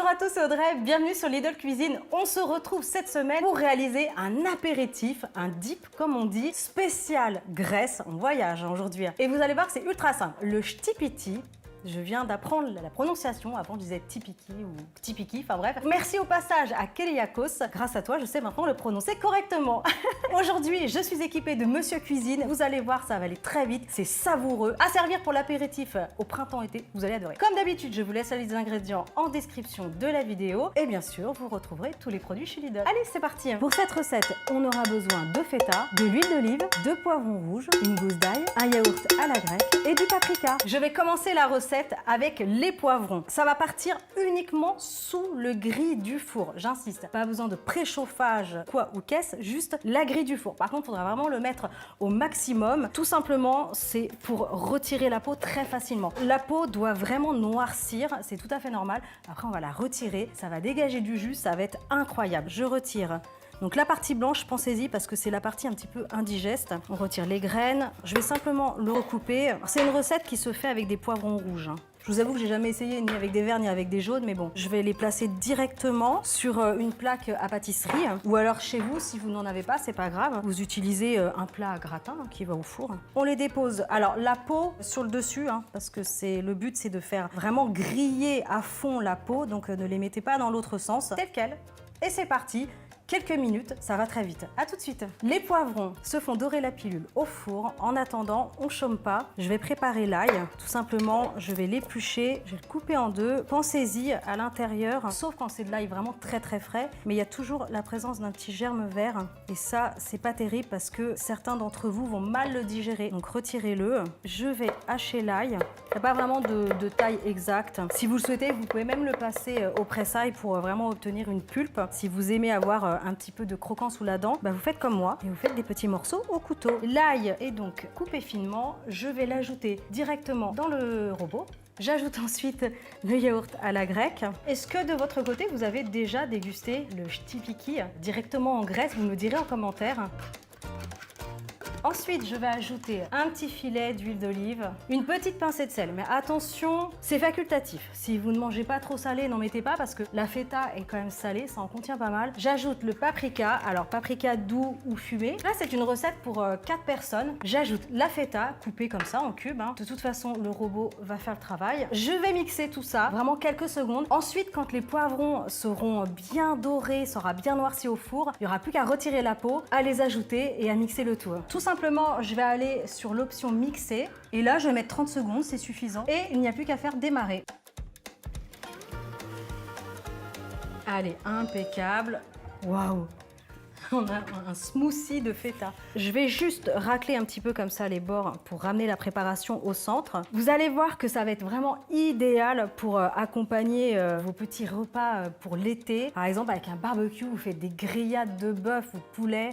Bonjour à tous, c'est Audrey, bienvenue sur Lidl Cuisine. On se retrouve cette semaine pour réaliser un apéritif, un dip comme on dit, spécial Grèce. On voyage aujourd'hui. Et vous allez voir que c'est ultra simple. Le shtipiti. Je viens d'apprendre la prononciation, avant je disais tipiki ou tipiki, enfin bref. Merci au passage à Keliakos, grâce à toi je sais maintenant le prononcer correctement. Aujourd'hui je suis équipée de Monsieur Cuisine, vous allez voir ça va aller très vite, c'est savoureux, à servir pour l'apéritif au printemps-été, vous allez adorer. Comme d'habitude je vous laisse la liste des ingrédients en description de la vidéo et bien sûr vous retrouverez tous les produits chez Lidl. Allez c'est parti. Pour cette recette on aura besoin de feta, de l'huile d'olive, de poivrons rouges, une gousse d'ail, un yaourt à la grecque et du paprika. Je vais commencer la recette avec les poivrons. Ça va partir uniquement sous le gris du four. J'insiste, pas besoin de préchauffage quoi ou qu'est-ce, juste la grille du four. Par contre, il faudra vraiment le mettre au maximum. Tout simplement, c'est pour retirer la peau très facilement. La peau doit vraiment noircir, c'est tout à fait normal. Après, on va la retirer, ça va dégager du jus, ça va être incroyable. Je retire. Donc la partie blanche, pensez-y parce que c'est la partie un petit peu indigeste. On retire les graines. Je vais simplement le recouper. C'est une recette qui se fait avec des poivrons rouges. Je vous avoue que j'ai jamais essayé ni avec des verts ni avec des jaunes, mais bon, je vais les placer directement sur une plaque à pâtisserie. Ou alors chez vous, si vous n'en avez pas, c'est pas grave. Vous utilisez un plat à gratin qui va au four. On les dépose. Alors la peau sur le dessus, parce que le but c'est de faire vraiment griller à fond la peau, donc ne les mettez pas dans l'autre sens. Tel quel. Et c'est parti. Quelques minutes, ça va très vite. À tout de suite. Les poivrons se font dorer la pilule au four. En attendant, on chôme pas. Je vais préparer l'ail. Tout simplement, je vais l'éplucher, je vais le couper en deux. Pensez-y à l'intérieur, sauf quand c'est de l'ail vraiment très très frais, mais il y a toujours la présence d'un petit germe vert. Et ça, c'est pas terrible parce que certains d'entre vous vont mal le digérer. Donc retirez-le. Je vais hacher l'ail. Il n'y a pas vraiment de taille exacte. Si vous le souhaitez, vous pouvez même le passer au presse-ail pour vraiment obtenir une pulpe. Si vous aimez avoir un petit peu de croquant sous la dent, vous faites comme moi et vous faites des petits morceaux au couteau. L'ail est donc coupé finement. Je vais l'ajouter directement dans le robot. J'ajoute ensuite le yaourt à la grecque. Est-ce que de votre côté, vous avez déjà dégusté le shtipiki directement en Grèce? Vous me direz en commentaire. Ensuite, je vais ajouter un petit filet d'huile d'olive, une petite pincée de sel. Mais attention, c'est facultatif. Si vous ne mangez pas trop salé, n'en mettez pas parce que la feta est quand même salée, ça en contient pas mal. J'ajoute le paprika, alors paprika doux ou fumé. Là, c'est une recette pour 4 personnes. J'ajoute la feta coupée comme ça en cubes. De toute façon, le robot va faire le travail. Je vais mixer tout ça, vraiment quelques secondes. Ensuite, quand les poivrons seront bien dorés, sera bien noirci au four, il n'y aura plus qu'à retirer la peau, à les ajouter et à mixer le tout. Tout simplement, je vais aller sur l'option mixer et là, je vais mettre 30 secondes, c'est suffisant. Et il n'y a plus qu'à faire démarrer. Allez, impeccable. Waouh! On a un smoothie de feta. Je vais juste racler un petit peu comme ça les bords pour ramener la préparation au centre. Vous allez voir que ça va être vraiment idéal pour accompagner vos petits repas pour l'été. Par exemple, avec un barbecue, vous faites des grillades de bœuf ou de poulet.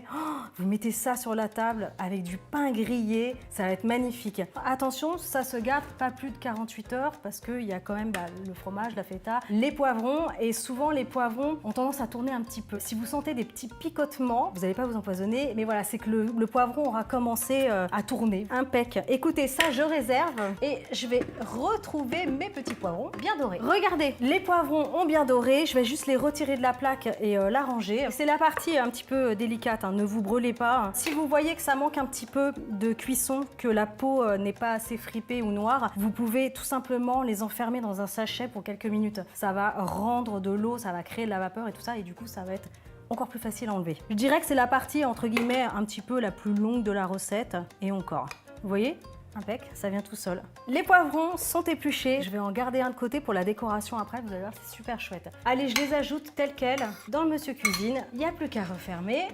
Vous mettez ça sur la table avec du pain grillé. Ça va être magnifique. Attention, ça se garde pas plus de 48 heures parce qu'il y a quand même le fromage, la feta, les poivrons. Et souvent, les poivrons ont tendance à tourner un petit peu. Si vous sentez des petits picotements, vous n'allez pas vous empoisonner, mais voilà, c'est que le poivron aura commencé à tourner. Impec. Écoutez, ça, je réserve et je vais retrouver mes petits poivrons bien dorés. Regardez, les poivrons ont bien doré. Je vais juste les retirer de la plaque et la ranger. C'est la partie un petit peu délicate, ne vous brûlez pas. Si vous voyez que ça manque un petit peu de cuisson, que la peau n'est pas assez fripée ou noire, vous pouvez tout simplement les enfermer dans un sachet pour quelques minutes. Ça va rendre de l'eau, ça va créer de la vapeur et tout ça, et du coup, ça va être encore plus facile à enlever. Je dirais que c'est la partie entre guillemets un petit peu la plus longue de la recette et encore. Vous voyez? Impec, ça vient tout seul. Les poivrons sont épluchés. Je vais en garder un de côté pour la décoration après. Vous allez voir, c'est super chouette. Allez, je les ajoute tels quels dans le Monsieur Cuisine. Il n'y a plus qu'à refermer.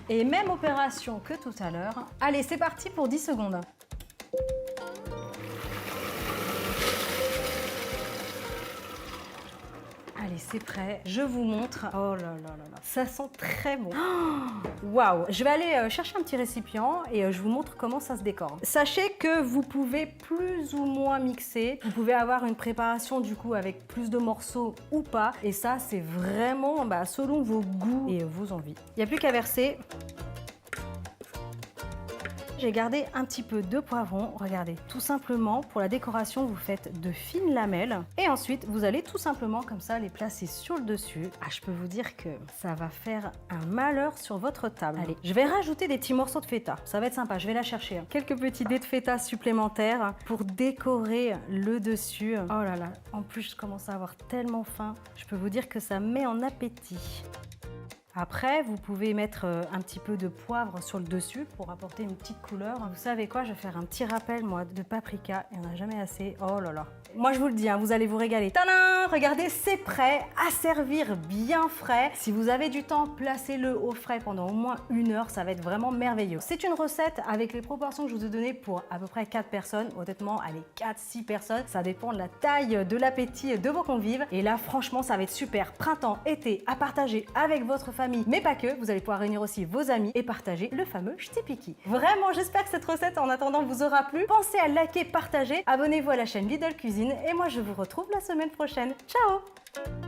Et même opération que tout à l'heure. Allez, c'est parti pour 10 secondes. Allez, c'est prêt. Je vous montre. Oh là là là là. Ça sent très bon. Waouh! Je vais aller chercher un petit récipient et je vous montre comment ça se décore. Sachez que vous pouvez plus ou moins mixer. Vous pouvez avoir une préparation du coup avec plus de morceaux ou pas. Et ça, c'est vraiment selon vos goûts et vos envies. Il n'y a plus qu'à verser. J'ai gardé un petit peu de poivron. Regardez, tout simplement, pour la décoration, vous faites de fines lamelles. Et ensuite, vous allez tout simplement comme ça les placer sur le dessus. Ah, je peux vous dire que ça va faire un malheur sur votre table. Allez, je vais rajouter des petits morceaux de feta. Ça va être sympa, je vais la chercher. Quelques petits dés de feta supplémentaires pour décorer le dessus. Oh là là, en plus, je commence à avoir tellement faim. Je peux vous dire que ça met en appétit. Après, vous pouvez mettre un petit peu de poivre sur le dessus pour apporter une petite couleur. Vous savez quoi, je vais faire un petit rappel, moi, de paprika. Il n'y en a jamais assez. Oh là là. Moi, je vous le dis, hein, vous allez vous régaler. Tadam! Regardez, c'est prêt à servir bien frais. Si vous avez du temps, placez-le au frais pendant au moins 1 heure. Ça va être vraiment merveilleux. C'est une recette avec les proportions que je vous ai données pour à peu près 4 personnes. Honnêtement, allez, 4-6 personnes. Ça dépend de la taille, de l'appétit de vos convives. Et là, franchement, ça va être super. Printemps, été, à partager avec votre famille, mais pas que. Vous allez pouvoir réunir aussi vos amis et partager le fameux Chtipiki. Vraiment, j'espère que cette recette, en attendant, vous aura plu. Pensez à liker, partager. Abonnez-vous à la chaîne Lidl Cuisine. Et moi, je vous retrouve la semaine prochaine. Ciao!